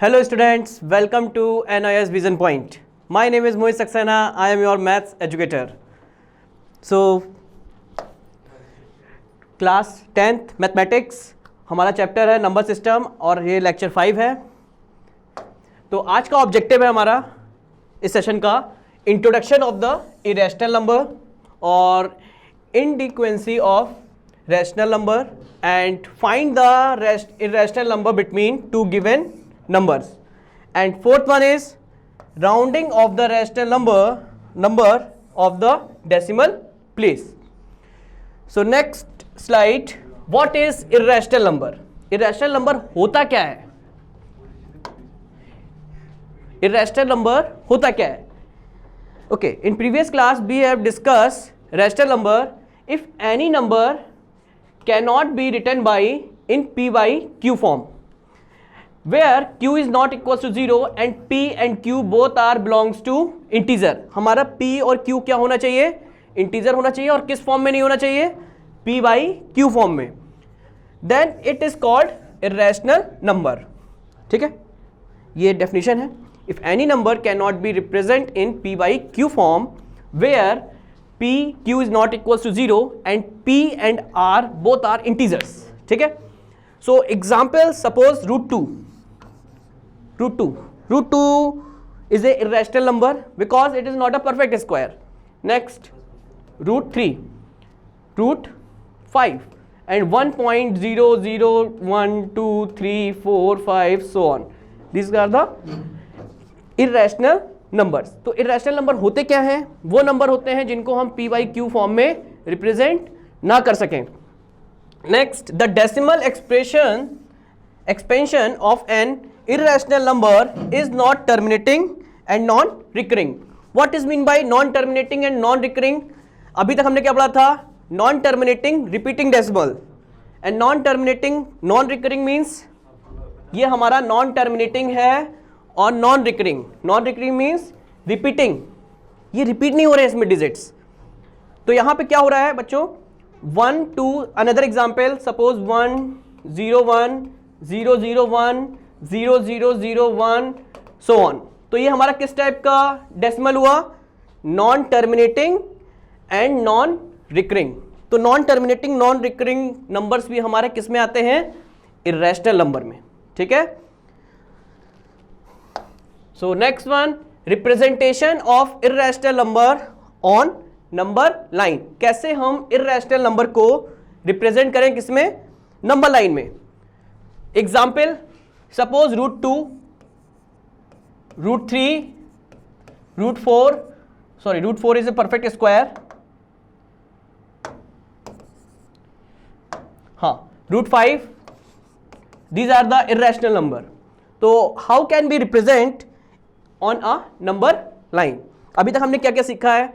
Hello students, welcome to NIS Vision Point. My name is Mohit Saxena. I am your maths educator. So class 10th mathematics हमारा chapter है number system और ये lecture 5 है. तो आज का objective है हमारा इस सेशन का introduction of the irrational number और inadequacy of rational number and find the irrational number between two given numbers. And fourth one is rounding of the rational number of the decimal place. So next slide, what is irrational number? Irrational number होता क्या है? Irrational number होता क्या है? Okay, in previous class we have discussed rational number if any number cannot be written by in p by q form where q is not equals to 0 and p and q both are belongs to integer. हमारा p और q क्या होना चाहिए? Integer होना चाहिए. और किस form में नहीं होना चाहिए? p by q फॉर्म में. then it is called irrational number. ठीक है, ये डेफिनेशन है. if any number cannot be represented in p by q form where p q is not equals to 0 and p and r both are integers. ठीक है. so example, suppose root 2 is a irrational number because it is not a perfect square. next root 3, root 5 and 1.001234 so on. These are the irrational numbers. तो irrational number होते क्या हैं? वो number होते हैं जिनको हम p बाई क्यू फॉर्म में रिप्रेजेंट ना कर सकें. Next, the decimal expansion of an irrational number is not terminating and non recurring. What is mean by non terminating and non recurring? अभी तक हमने क्या पढ़ा था? Non terminating repeating decimal and non terminating non recurring means ये हमारा non terminating है और नॉन रिकरिंग मीन्स रिपीटिंग. ये रिपीट नहीं हो रहे हैं इसमें डिजिट्स. तो यहां पे क्या हो रहा है बच्चों? 1 2 another example, suppose 1 0 1 0 0 1 0 0 0 1 so on. तो ये हमारा किस टाइप का डेसिमल हुआ? Non terminating and non recurring. तो non terminating non recurring numbers भी हमारे किस में आते हैं? इरेशनल नंबर में. ठीक है. So next one, representation of irrational number on number line. कैसे हम irrational number को रिप्रेजेंट करें किसमें? नंबर लाइन में. Example, suppose root 2, root 3, root 4 is a perfect square. हाँ, root 5, these are the irrational number. तो how can be represent on a number line? अभी तक हमने क्या क्या सीखा है?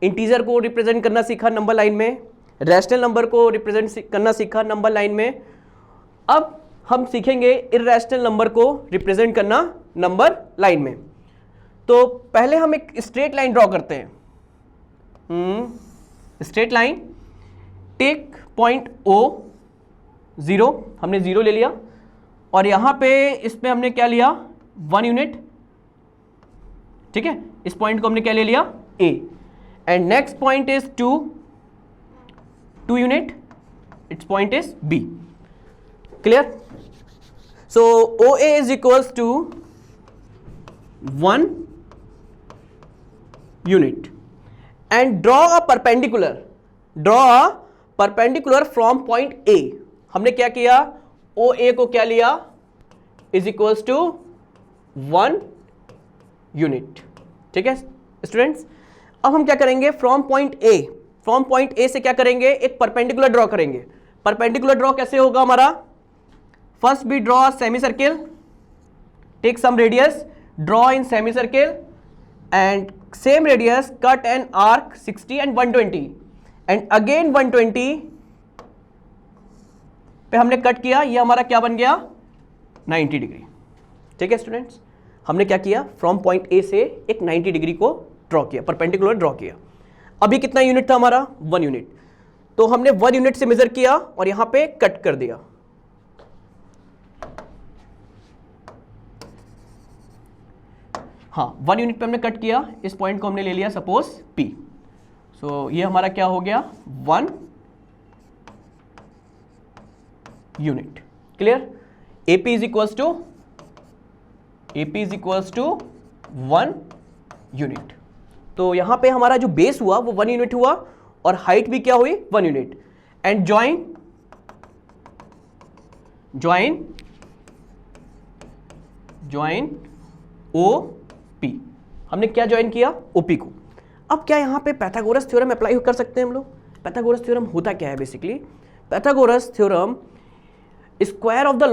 इंटीजर को रिप्रेजेंट करना सीखा नंबर लाइन में, रैशनल नंबर को रिप्रेजेंट करना सीखा नंबर लाइन में. अब हम सीखेंगे इरेशनल नंबर को रिप्रेजेंट करना नंबर लाइन में. तो पहले हम एक स्ट्रेट लाइन ड्रॉ करते हैं. Straight line, take point O 0, हमने 0 ले लिया और यहां पे इसमें हमने क्या लिया? 1 यूनिट. ठीक है, इस पॉइंट को हमने क्या ले लिया? A. And next point is 2 unit, it's point is B. Clear? So OA is equals to 1 unit and draw a perpendicular from point A. हमने क्या किया? OA को क्या लिया? Is equals to 1 unit. ठीक है स्टूडेंट्स, अब हम क्या करेंगे? फ्रॉम पॉइंट ए से क्या करेंगे? एक परपेंडिकुलर ड्रॉ करेंगे. परपेंडिकुलर ड्रॉ कैसे होगा हमारा? First we draw semi circle, take some radius, draw in semi circle and same radius, cut an arc 60 and 120 and again 120 पे हमने कट किया. ये हमारा क्या बन गया? 90 डिग्री. ठीक है स्टूडेंट्स, हमने क्या किया? फ्रॉम पॉइंट ए से एक 90 डिग्री को ड्रॉ किया, परपेंडिकुलर ड्रॉ किया. अभी कितना यूनिट था हमारा? 1 यूनिट. तो हमने 1 यूनिट से मेजर किया और यहां पे कट कर दिया. हाँ 1 यूनिट पे हमने कट किया, इस पॉइंट को हमने ले लिया सपोज P। सो ये हमारा क्या हो गया 1 unit. Clear? AP is equals to 1 unit. तो यहां पे हमारा जो बेस हुआ वो 1 यूनिट हुआ और हाइट भी क्या हुई 1 यूनिट। एंड ज्वाइन OP, हमने क्या ज्वाइन किया OP को। अब क्या यहां पे पाइथागोरस थ्योरम अप्लाई कर सकते हैं हम लोग? पाइथागोरस थ्योरम होता क्या है basically? Pythagoras theorem square of the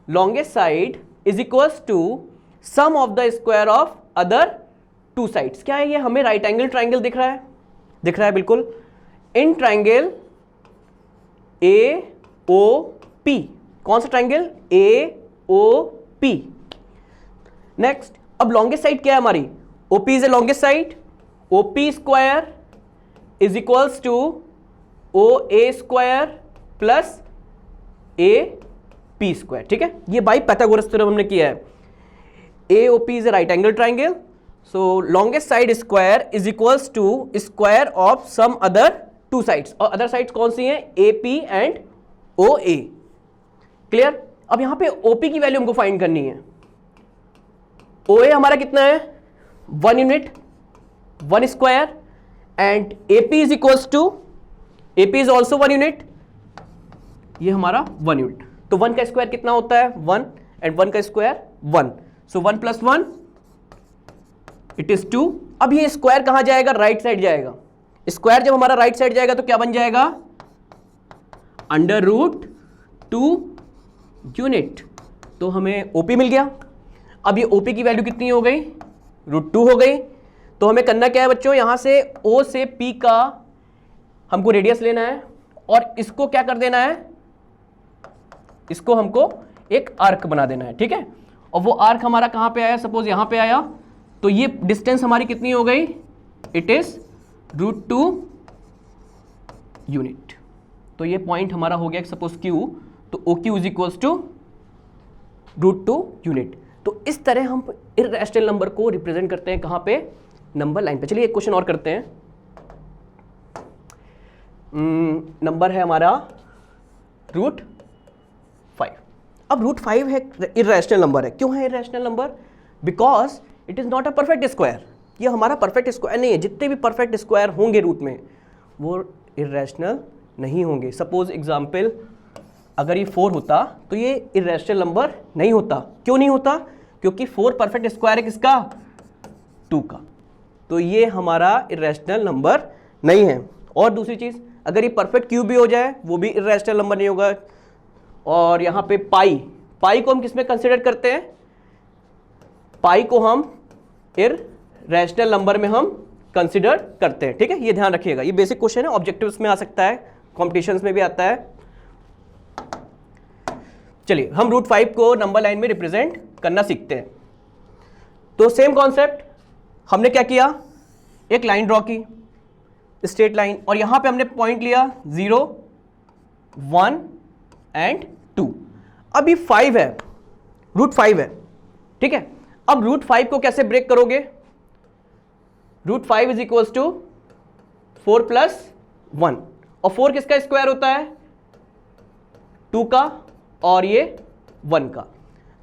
longest side is equals to sum of the square of other two sides. क्या है ये? हमें राइट एंगल ट्राइंगल दिख रहा है बिल्कुल। इन ट्राइंगल AOP, कौन सा ट्राइंगल? AOP। नेक्स्ट, अब लॉन्गेस्ट साइड क्या है हमारी? OP is a longest side. OP square is equals to OA square plus AP square. ठीक है, ये बाई पाइथागोरस थ्योरम हमने किया है। AOP is a right angle triangle, so longest side square is equals to square of sum other two sides. और अदर sides कौन सी हैं? AP and OA। क्लियर? अब यहां पे OP की वैल्यू हमको फाइंड करनी है। OA हमारा कितना है? 1 unit, 1 square, and AP is equals to, AP is also 1 unit, ये हमारा 1 यूनिट। तो 1 का स्क्वायर कितना होता है? 1, एंड 1 का स्क्वायर 1, सो 1 + 1 इट इज 2। अब ये स्क्वायर कहां जाएगा? राइट साइड जाएगा। स्क्वायर जब हमारा राइट साइड जाएगा तो क्या बन जाएगा? √2 यूनिट। तो हमें OP मिल गया। अब ये OP की वैल्यू कितनी हो गई? √2 हो गई। तो हमें करना क्या है बच्चों? यहां से O से P का हमको रेडियस लेना है और इसको क्या कर देना है? इसको हमको एक आर्क बना देना है। ठीक है, और वो आर्क हमारा कहां पे आया? सपोज यहां पे आया, तो ये डिस्टेंस हमारी कितनी हो गई? It is √2 unit. तो ये पॉइंट हमारा हो गया सपोज Q, तो OQ is equals to √2 unit. तो इस तरह हम इर्रेशनल नंबर को रिप्रेजेंट करते हैं कहां पे? नंबर लाइन पे। चलिए एक क्वेश्चन और करते हैं। नंबर है हमारा √5। अब √5 है इर्रेशनल नंबर है। क्यों है irrational number? Because it is not a perfect square. ये हमारा परफेक्ट स्क्वायर नहीं है। जितने भी परफेक्ट स्क्वायर होंगे रूट में वो इर्रेशनल नहीं होंगे। सपोज एग्जाम्पल, अगर ये 4 होता तो ये इर्रेशनल नंबर नहीं होता। क्यों नहीं होता? क्योंकि 4 परफेक्ट स्क्वायर है किसका? 2 का। तो ये हमारा इर्रेशनल नंबर नहीं है। और दूसरी चीज, अगर ये परफेक्ट क्यूब भी हो जाए वो भी इर्रेशनल नंबर नहीं होगा। और यहाँ पे पाई को हम किस में कंसिडर करते हैं? पाई को हम इर्रेशनल नंबर में हम कंसिडर करते हैं। ठीक है, ये ध्यान रखिएगा। ये बेसिक क्वेश्चन है, ऑब्जेक्टिव्स में आ सकता है, कॉम्पिटिशन्स में भी आता है। चलिए हम √5 को नंबर लाइन में रिप्रेजेंट करना सीखते हैं। तो सेम कॉन्सेप्ट, हमने क्या किया? एक लाइन ड्रॉ की, स्ट्रेट लाइन, और यहां पे हमने पॉइंट लिया 0, 1 एंड 2। अब ये 5 है, √5 है। ठीक है, अब √5 को कैसे ब्रेक करोगे? √5 इज इक्वल्स टू 4 + 1, और 4 किसका स्क्वायर होता है? 2 का, और ये 1 का।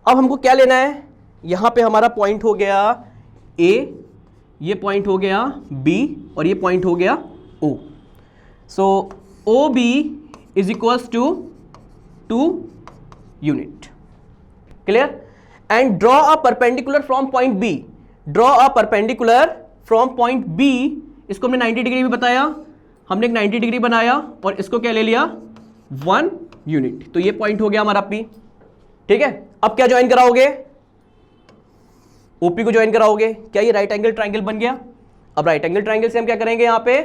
अब हमको क्या लेना है? यहां पे हमारा पॉइंट हो गया A, ये पॉइंट हो गया B, और ये पॉइंट हो गया O। So OB is equals to 2 unit. Clear? And draw a perpendicular from point B। Draw a perpendicular from point B, इसको हमने 90 डिग्री भी बताया। हमने एक 90 डिग्री बनाया और इसको क्या ले लिया? 1 यूनिट। तो ये पॉइंट हो गया हमारा P। ठीक है, अब क्या ज्वाइन कराओगे? OP को ज्वाइन कराओगे। क्या ये राइट एंगल ट्राइंगल बन गया? अब राइट एंगल ट्राइंगल से हम क्या करेंगे? यहां पे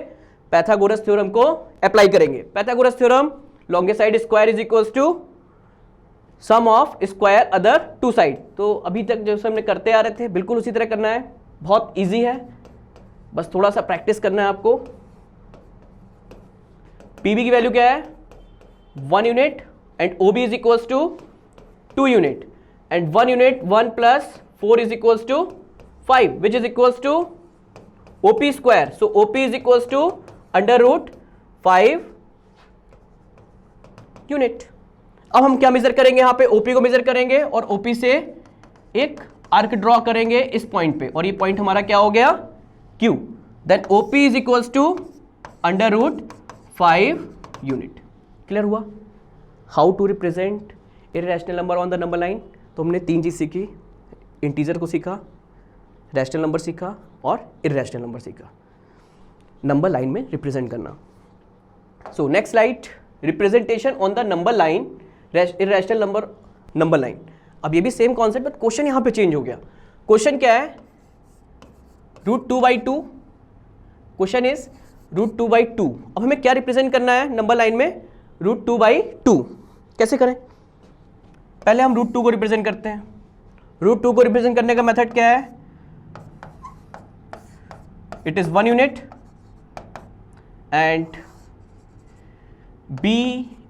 पाइथागोरस थ्योरम को अप्लाई करेंगे। Pythagoras theorem, longest side square is equals to sum of square other two side. तो अभी तक जैसे हमने करते आ रहे थे बिल्कुल उसी तरह करना है। बहुत इजी है, बस थोड़ा सा प्रैक्टिस करना है आपको। PB की वैल्यू क्या है? 1 unit, and OB is equals to 2 unit. and 1 unit 1 plus 4 is equals to 5 which is equals to OP square. So OP is equals to under root 5 unit. अब हम क्या मेजर करेंगे, यहाँ पे OP को मेजर करेंगे और OP से एक आर्क ड्रॉ करेंगे इस पॉइंट पे और ये पॉइंट हमारा क्या हो गया Q. Then OP is equals to under root 5 unit. Clear हुआ how to represent irrational number on the number line. तो हमने 3 चीज सीखी, इंटीजर को सीखा, रैशनल नंबर सीखा और इररेशनल नंबर सीखा, नंबर लाइन में रिप्रेजेंट करना. So next slide, representation on the number line, irrational number line. अब ये भी सेम कॉन्सेप्ट बट क्वेश्चन यहां पे चेंज हो गया. क्वेश्चन क्या है, √2/2. Question is √2/2. अब हमें क्या रिप्रेजेंट करना है नंबर लाइन में, √2/2. कैसे करें, पहले हम √2 को रिप्रेजेंट करते हैं. √2 को रिप्रेजेंट करने का मेथड क्या है, it is 1 unit and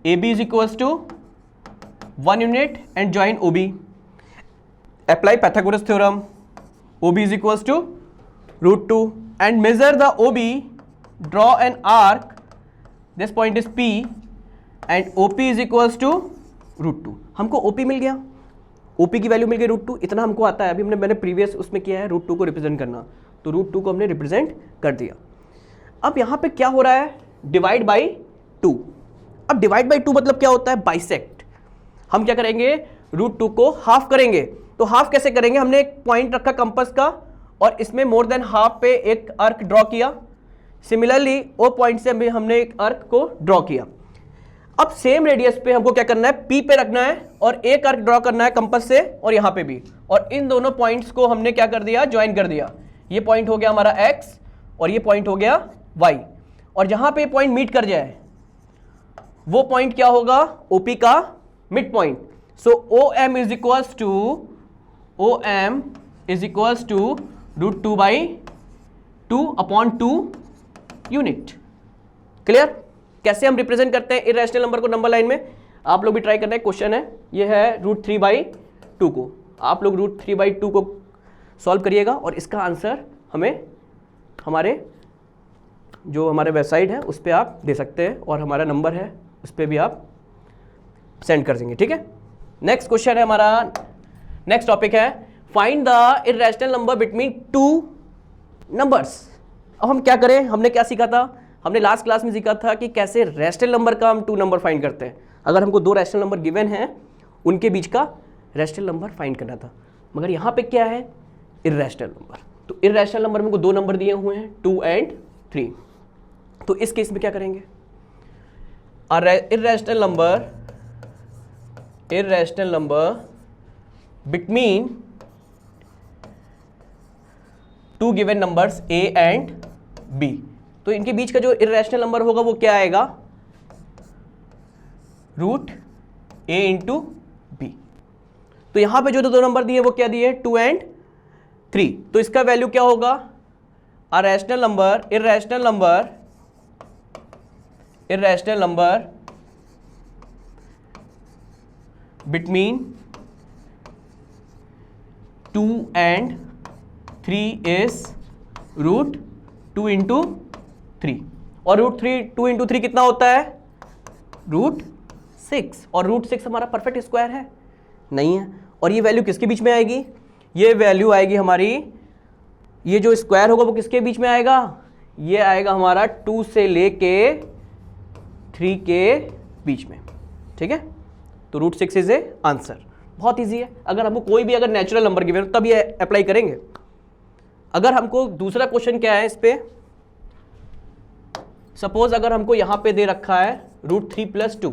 AB is equals to 1 unit and join OB. Apply Pythagoras theorem. OB is equals to √2 and measure the OB. Draw an arc. This point is P and OP is equals to √2. हमको OP मिल गया, OP की value मिल गई √2. इतना हमको आता है. अभी मैंने प्रीवियस उसमें किया है √2 को रिप्रेजेंट करना, तो √2 को हमने रिप्रेजेंट कर दिया. अब यहाँ पे क्या हो रहा है, डिवाइड बाई 2. अब डिवाइड बाई 2 मतलब क्या होता है, बाइसेक्ट. हम क्या करेंगे, √2 को हाफ करेंगे. तो हाफ कैसे करेंगे, हमने एक पॉइंट रखा कंपास का और इसमें मोर देन हाफ पे एक आर्क ड्रॉ किया. सिमिलरली वो पॉइंट से हमने एक आर्क को ड्रॉ किया. अब सेम रेडियस पे हमको क्या करना है, P पे रखना है और एक आर्क ड्रॉ करना है कंपास से और यहाँ पे भी, और इन दोनों पॉइंट्स को हमने क्या कर दिया, ज्वाइन कर दिया. ये पॉइंट हो गया हमारा X और ये पॉइंट हो गया Y. और जहां पे पॉइंट मीट कर जाए वो पॉइंट क्या होगा, OP का mid point. So OM is equals to √2/2 unit. Clear. कैसे हम रिप्रेजेंट करते हैं इररेशनल नंबर को नंबर लाइन में, आप लोग भी ट्राई करना है. क्वेश्चन है ये है √3/2 को, आप लोग √3/2 को सॉल्व करिएगा और इसका आंसर हमें हमारे जो हमारे वेबसाइट है उस पर आप दे सकते हैं और हमारा नंबर है उस पर भी आप सेंड कर देंगे. ठीक है. नेक्स्ट क्वेश्चन है हमारा, नेक्स्ट टॉपिक है find the irrational number between 2 numbers. अब हम क्या करें, हमने क्या सीखा था, हमने लास्ट क्लास में सीखा था कि कैसे रैशनल नंबर का हम 2 नंबर फाइंड करते हैं. अगर हमको 2 रैशनल नंबर गिवन हैं उनके बीच का रैशनल नंबर फाइंड करना था. मगर यहाँ पे क्या है, इररेशनल नंबर. तो इररेशनल नंबर में 2 नंबर दिए हुए हैं 2 and 3. तो इस केस में क्या करेंगे, irrational number between 2 given numbers A and B. तो इनके बीच का जो इररेशनल नंबर होगा वो क्या आएगा, √A into B. तो यहां पे जो 2 नंबर दिए वो क्या दिए, 2 and 3. तो इसका वैल्यू क्या होगा, irrational number between 2 and 3 is √2 into 3. और √2 into 3 कितना होता है, √6. और √6 हमारा परफेक्ट स्क्वायर है नहीं है. और ये वैल्यू किसके बीच में आएगी, ये वैल्यू आएगी हमारी, ये जो स्क्वायर होगा वो किसके बीच में आएगा, ये आएगा हमारा 2 से लेके 3 के बीच में. ठीक है. तो √6 इज ए आंसर. बहुत इजी है. अगर हमको कोई भी अगर नेचुरल नंबर गिवन तब ये अप्लाई करेंगे. अगर हमको दूसरा क्वेश्चन क्या है इस पे, सपोज अगर हमको यहां पे दे रखा है √3+2.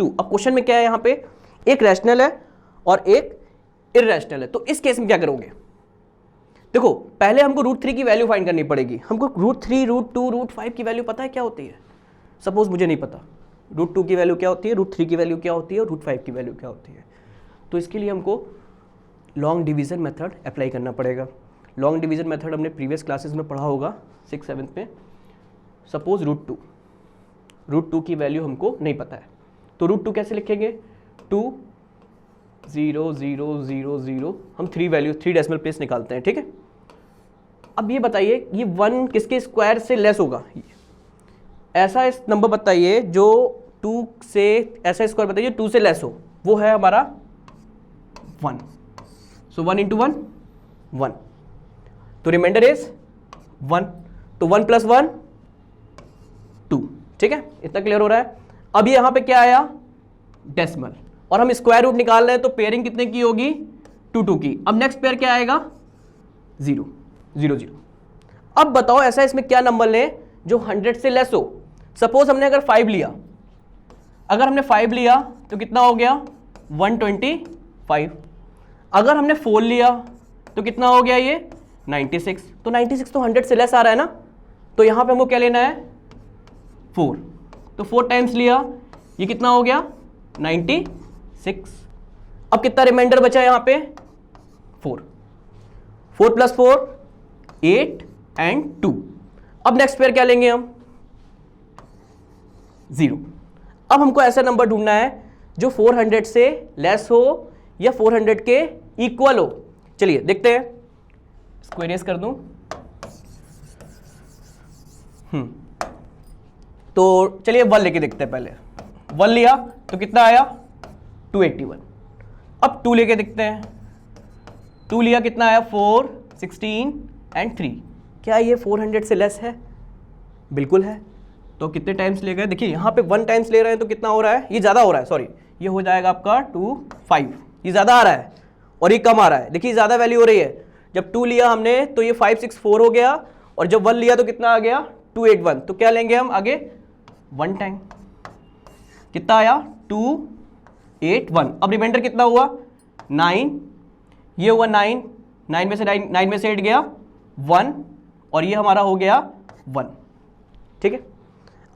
अब क्वेश्चन में क्या है, यहां पे एक रैशनल है और एक इररेशनल है. तो इस केस में क्या करोगे, देखो पहले हमको √3 की वैल्यू फाइंड करनी पड़ेगी. हमको √3, √2, √5 की वैल्यू पता है क्या होती है. सपोज मुझे नहीं पता √2 की वैल्यू क्या होती है, √3 की वैल्यू क्या होती है और √5 की वैल्यू क्या होती है. तो इसके लिए हमको लॉन्ग डिवीजन मेथड अप्लाई करना पड़ेगा. लॉन्ग डिवीजन मेथड हमने प्रीवियस क्लासेस में पढ़ा होगा 6th-7th में. सपोज √2 की वैल्यू हमको नहीं पता है, तो √2 कैसे लिखेंगे, 2 0 0 0 0, हम 3 डेसिमल प्लेस निकालते हैं, ठीक है। अब ये बताइए ये 1 किसके स्क्वायर से लेस होगा, ऐसा इस नंबर बताइए जो 2 से, ऐसा स्क्वायर बताइए 2 से लेस हो, वो है हमारा 1। सो 1 इंटू 1 1, तो रिमाइंडर इज 1, तो 1 प्लस 1 2, ठीक है, इतना क्लियर हो रहा है। अब ये यहां पे क्या आया, डेसिमल, और हम स्क्वायर रूट निकाल रहे हैं, तो पेयरिंग कितने की होगी, 2 2 की। अब नेक्स्ट पेयर क्या आएगा, 0 0 0। अब बताओ ऐसा इसमें क्या नंबर लें जो 100 से लेस हो। सपोज हमने अगर 5 लिया, अगर हमने 5 लिया तो कितना हो गया 125। अगर हमने 4 लिया तो कितना हो गया ये 96। तो 96 तो 100 से लेस आ रहा है ना, तो यहां पे हमको क्या लेना है 4, तो 4 टाइम्स लिया, ये कितना हो गया 96। अब कितना रिमाइंडर बचा यहां पे 4, 4 प्लस 4 8 एंड 2। अब नेक्स्ट पेयर क्या लेंगे हम 0। अब हमको ऐसा नंबर ढूंढना है जो 400 से लेस हो या 400 के इक्वल हो। चलिए देखते हैं, इसको इरेज कर दूं। तो चलिए 1 लेके देखते हैं। पहले 1 लिया तो कितना आया 281। अब 2 लेके देखते हैं, 2 लिया कितना आया 4 16 एंड 3। क्या ये 400 से लेस है, बिल्कुल है। तो कितने टाइम्स ले गए, देखिए यहाँ पे 1 टाइम्स ले रहे हैं तो कितना हो रहा है, ये ज़्यादा हो रहा है, सॉरी ये हो जाएगा आपका 2 5, ये ज़्यादा आ रहा है और ये कम आ रहा है। देखिए ज़्यादा वैल्यू हो रही है, जब 2 लिया हमने तो ये 5 6 4 हो गया, और जब 1 लिया तो कितना आ गया 281। तो क्या लेंगे हम आगे 1 टाइम, कितना आया 281। अब रिमाइंडर कितना हुआ 9, ये हुआ 9, 9 में से 9 में से 8 गया 1, और ये हमारा हो गया 1, ठीक है।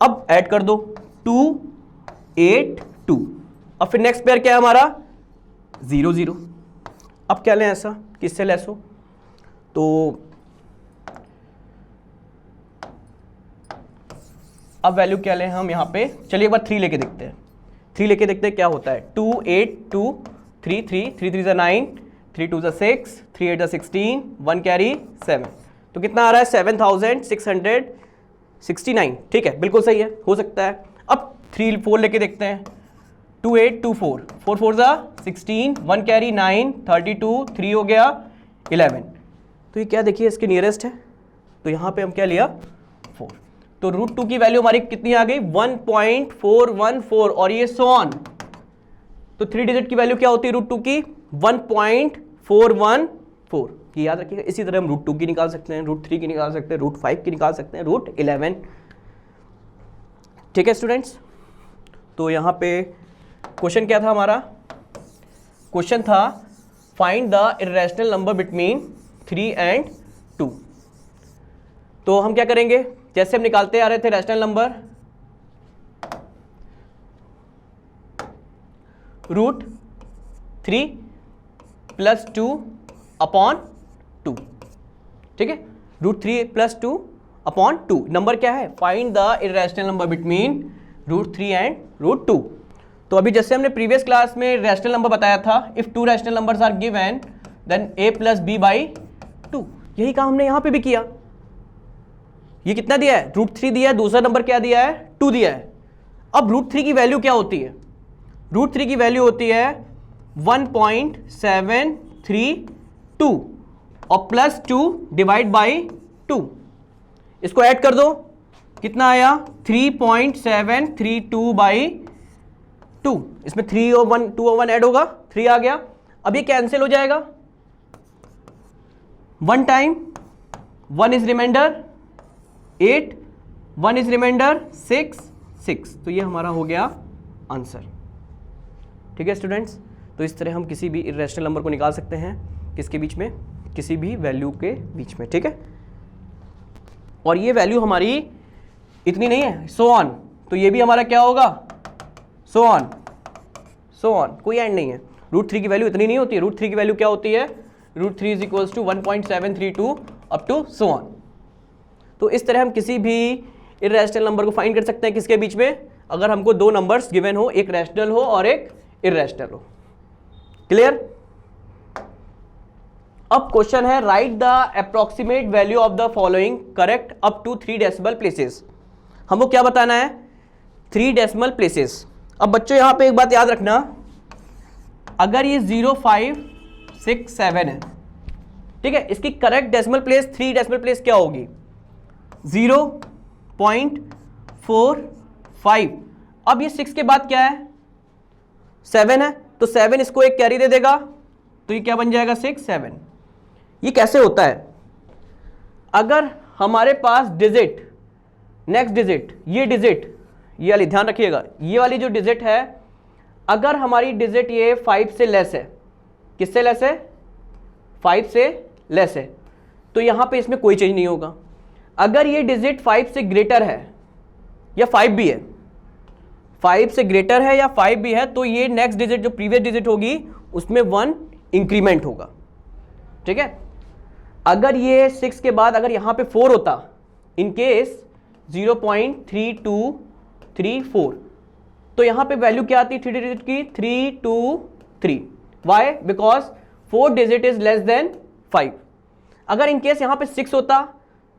अब ऐड कर दो 2 8 2। अब फिर नेक्स्ट पेयर क्या है हमारा 0 0। अब क्या लें ऐसा किससे लेस हो, तो अब वैल्यू क्या लें हम यहाँ पे, चलिए एक बार 3 लेके देखते हैं। 3 लेके देखते हैं क्या होता है, 2 8 2 3 3 3 3 9 3 2 6 3 8 16 1 कैरी 7। तो कितना आ रहा है 7669, ठीक है, बिल्कुल सही है, हो सकता है। अब 3 4 लेके देखते हैं, 2 8 2 4 4 4 16 1 कैरी 9 32 3 हो गया 11। तो ये क्या देखिए इसके नियरेस्ट है, तो यहाँ पे हम क्या लिया 4। तो √2 की वैल्यू हमारी कितनी आ गई 1.414, और ये सो ऑन। तो 3 डिजिट की वैल्यू क्या होती है √2 की 1.414, ये याद रखिएगा। इसी तरह हम √2 की निकाल सकते हैं, √3 की निकाल सकते हैं, √5 की निकाल सकते हैं, √11, ठीक है स्टूडेंट्स। तो यहाँ पे क्वेश्चन क्या था हमारा, क्वेश्चन था find the irrational number between 3 and 2। तो हम क्या करेंगे, जैसे हम निकालते आ रहे थे रैशनल नंबर, √3 प्लस 2 अपॉन 2, ठीक है, √3 प्लस 2 अपॉन 2। नंबर क्या है, find the irrational number between √3 and √2। तो अभी जैसे हमने प्रीवियस क्लास में रैशनल नंबर बताया था, if 2 rational numbers are given then a plus b by 2। यही काम हमने यहां पे भी किया। ये कितना दिया है √3 दिया है, दूसरा नंबर क्या दिया है 2 दिया है। अब √3 की वैल्यू क्या होती है, √3 की वैल्यू होती है 1.732 और प्लस 2 डिवाइड बाई 2। इसको ऐड कर दो, कितना आया 3.732 बाई 2। इसमें 3 और 1 2 और 1 ऐड होगा, 3 आ गया। अब ये कैंसिल हो जाएगा, 1 time 1 is remainder 8, 1 is remainder 6 6। तो ये हमारा हो गया आंसर, ठीक है स्टूडेंट्स। तो इस तरह हम किसी भी इर्रेशनल नंबर को निकाल सकते हैं, किसके बीच में, किसी भी वैल्यू के बीच में, ठीक है। और ये वैल्यू हमारी इतनी नहीं है, सो ऑन, तो ये भी हमारा क्या होगा सो ऑन, सो ऑन, कोई एंड नहीं है। √3 की वैल्यू इतनी नहीं होती है, √3 की वैल्यू क्या होती है, √3 is equals to 1.732 up to so on. तो इस तरह हम किसी भी इर्रेशनल नंबर को फाइंड कर सकते हैं, किसके बीच में, अगर हमको 2 नंबर्स गिवन हो, एक रैशनल हो और एक इर्रेशनल हो। क्लियर? अब क्वेश्चन है write the approximate value of the following correct up to 3 decimal places. हमको क्या बताना है? 3 डेसिमल प्लेसेस। अब बच्चों यहां पे एक बात याद रखना, अगर ये 0, 5, 6, 7 है, ठीक है, इसकी correct decimal place 3 decimal place क्या होगी? 0.45। अब ये 6 के बाद क्या है? 7 है, तो 7 इसको एक कैरी दे देगा, तो ये क्या बन जाएगा? 6, 7। ये कैसे होता है? अगर हमारे पास डिजिट, नेक्स्ट डिजिट, ये डिजिट, ये वाली ध्यान रखिएगा, ये वाली जो डिजिट है, अगर हमारी डिजिट ये 5 से लेस है, किससे लेस है? 5 से लेस है, तो यहां पे इसमें कोई चेंज नहीं होगा। अगर ये डिजिट 5 से ग्रेटर है या 5 भी है, 5 से ग्रेटर है या 5 भी है, तो ये नेक्स्ट डिजिट जो प्रीवियस डिजिट होगी उसमें 1 इंक्रीमेंट होगा, ठीक है। अगर ये 6 के बाद अगर यहां पे 4 होता, इन केस 0.3234, तो यहां पे वैल्यू क्या आती है 3 डिजिट की? 323। Why? Because 4 digit is less than 5। अगर इन केस यहां पे 6 होता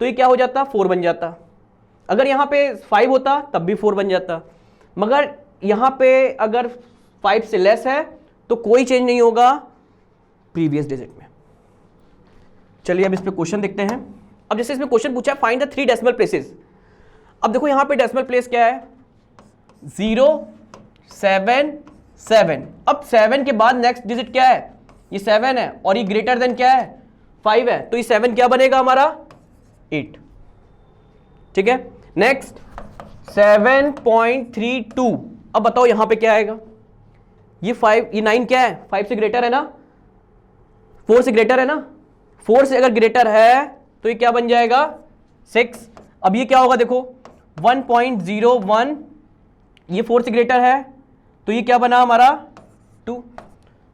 तो ये क्या हो जाता? 4 बन जाता। अगर यहां पे 5 होता तब भी 4 बन जाता। मगर यहां पे अगर 5 से लेस है तो कोई चेंज नहीं होगा प्रीवियस डिजिट में। चलिए अब इस पे क्वेश्चन देखते हैं। अब जैसे इसमें क्वेश्चन पूछा है फाइंड द 3 डेसिमल प्लेसेस। अब देखो यहां पे डेसिमल प्लेस क्या है? 0, 7, 7। अब 7 के बाद नेक्स्ट डिजिट क्या है? ये 7 है और ये ग्रेटर देन क्या है? 5 है, तो ये 7 क्या बनेगा हमारा? 8, ठीक है। नेक्स्ट 7.32। अब बताओ यहां पे क्या आएगा? ये 5, ये 9 क्या है? 5 से ग्रेटर है ना? 4 से ग्रेटर है ना? 4 से अगर ग्रेटर है तो ये क्या बन जाएगा? 6। अब ये क्या होगा? देखो 1.01, ये 4 से ग्रेटर है तो ये क्या बना हमारा? 2।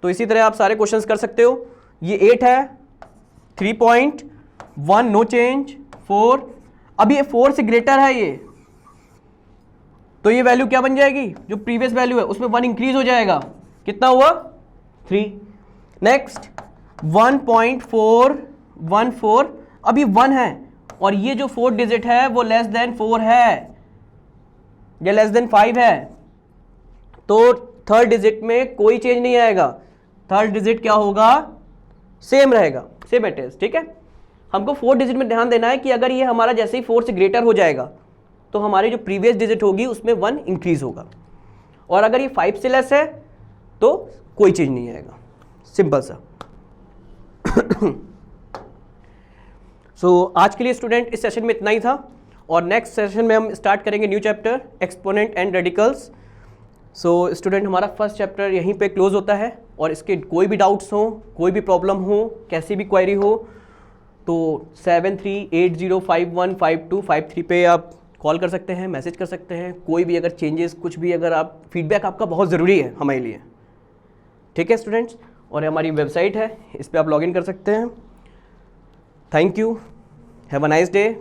तो इसी तरह आप सारे क्वेश्चंस कर सकते हो। ये 8 है, 3.1 नो चेंज, 4। अब ये 4 से ग्रेटर है ये, तो ये वैल्यू क्या बन जाएगी? जो प्रीवियस वैल्यू है उसमें 1 इंक्रीज हो जाएगा, कितना हुआ? 3। नेक्स्ट 1.414। अब ये 1 है और ये जो 4 डिजिट है वो लेस देन 4 है या लेस देन 5 है, तो थर्ड डिजिट में कोई चेंज नहीं आएगा। थर्ड डिजिट क्या होगा? सेम रहेगा, सेम इट इज, ठीक है। हमको 4 डिजिट में ध्यान देना है कि अगर ये हमारा जैसे ही 4 से ग्रेटर हो जाएगा तो हमारी जो प्रीवियस डिजिट होगी उसमें 1 इंक्रीज होगा, और अगर ये 5 से लेस है तो कोई चेंज नहीं आएगा, सिंपल सा। आज के लिए स्टूडेंट इस सेशन में इतना ही था, और नेक्स्ट सेशन में हम स्टार्ट करेंगे new chapter exponent and radicals. Student हमारा फर्स्ट चैप्टर यहीं पे क्लोज होता है, और इसके कोई भी डाउट्स हो, कोई भी प्रॉब्लम हो, कैसी भी क्वेरी हो, तो 7380515253 पे आप कॉल कर सकते हैं, मैसेज कर सकते हैं। कोई भी अगर चेंजेस, कुछ भी अगर आप फीडबैक आपका बहुत ज़रूरी है हमारे लिए, ठीक है स्टूडेंट्स। और हमारी वेबसाइट है, इस पर आप लॉगिन कर सकते हैं। Thank you, have a nice day.